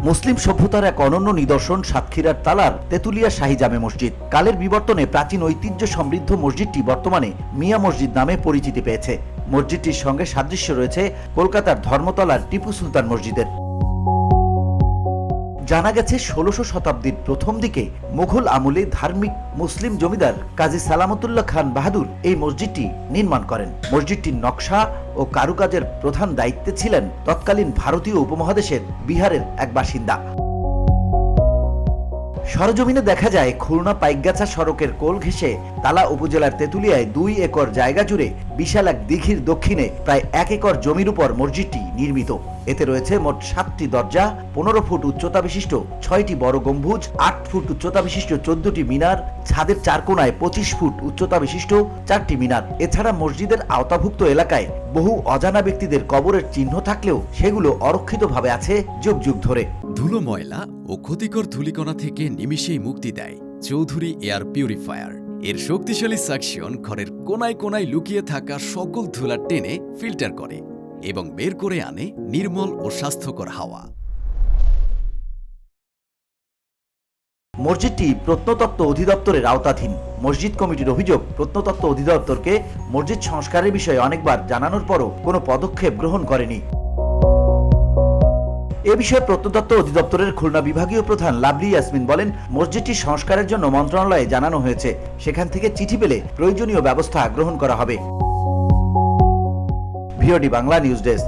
মুসলিম সভ্যতার এক অনন্য নিদর্শন সাতক্ষীরার তালার তেতুলিয়া শাহী জামে মসজিদ। কালের বিবর্তনে প্রাচীন ঐতিহ্য সমৃদ্ধ মসজিদটি বর্তমানে মিয়া মসজিদ নামে পরিচিতি পেয়েছে। মসজিদটির সঙ্গে সাদৃশ্য রয়েছে কলকাতার ধর্মতলার টিপু সুলতান মসজিদের। জানা গেছে ১৬শ শতাব্দীর প্রথম দিকে মুঘল আমলে ধার্মিক মুসলিম জমিদার কাজী সালামতুল্লাহ খান বাহাদুর এই মসজিদটি নির্মাণ করেন। মসজিদটির নকশা ও কারুকাজের প্রধান দায়িত্বে ছিলেন তৎকালীন ভারতীয় উপমহাদেশের বিহারের এক বাসিন্দা। সরজমিনে দেখা যায় খুলনা পাইকগাছা সড়কের কোল ঘেঁষে তালা উপজেলার তেতুলিয়ায় ২ একর জায়গা জুড়ে বিশাল এক দিঘির দক্ষিণে প্রায় ১ একর জমির উপর মসজিদটি নির্মিত। এতে রয়েছে মোট ৭টি দরজা, ১৫ ফুট উচ্চতা বিশিষ্ট ৬টি বড় গম্বুজ, ৮ ফুট উচ্চতা বিশিষ্ট ১৪টি মিনার, ছাদের ৪ কোণায় ২৫ ফুট উচ্চতা বিশিষ্ট ৪টি মিনার। এছাড়া মসজিদের আওতাভুক্ত এলাকায় বহু অজানা ব্যক্তিদের কবরের চিহ্ন থাকলেও সেগুলো অরক্ষিতভাবে আছে যুগ যুগ ধরে। ধুলো, ময়লা ও ক্ষতিকর ধূলিকণা থেকে নিমিষেই মুক্তি দেয় চৌধুরী এয়ার পিউরিফায়ার। এর শক্তিশালী সাকশন ঘরের কোনায় কোনায় লুকিয়ে থাকা সকল ধুলা টেনে ফিল্টার করে এবং বের করে আনে নির্মল ও স্বাস্থ্যকর হাওয়া। মসজিদটি প্রত্নতত্ত্ব অধিদপ্তরের আওতাধীন। মসজিদ কমিটির অভিযোগ, প্রত্নতত্ত্ব অধিদপ্তরকে মসজিদ সংস্কারের বিষয়ে অনেকবার জানানোর পরও কোনো পদক্ষেপ গ্রহণ করেনি। এ বিষয়ে প্রত্নতত্ত্ব অধিদপ্তরের খুলনা বিভাগীয় প্রধান লাভলি ইয়াসমিন বলেন, মসজিদটি সংস্কারের জন্য মন্ত্রণালয়ে জানানো হয়েছে, সেখান থেকে চিঠি পেলে প্রয়োজনীয় ব্যবস্থা গ্রহণ করা হবে। VOD Bangla news desk.